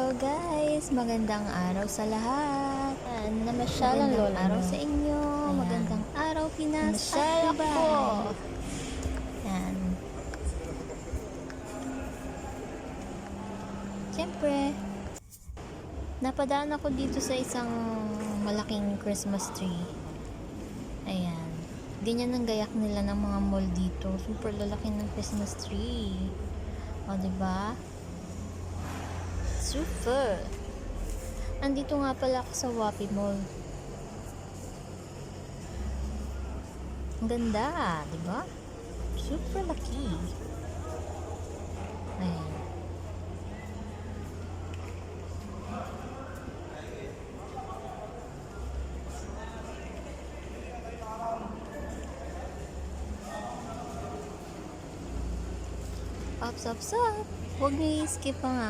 Hello guys! Magandang araw sa lahat. Namasyalan Magandang lola araw mo. sa inyo. Ayan. Magandang araw Pinas Namasyal at Dubai. ako. Yan. Siyempre, napadaan ako dito sa isang malaking Christmas tree. Ayan. Ganyan ang gayak nila ng mga mall dito. Super lalaki ng Christmas tree. O, diba? Super! Andito nga pala ako sa Wapi Mall. Ang ganda, di ba? Super laki. Ayan. Ups, ups, up. Huwag niyo i-skip ang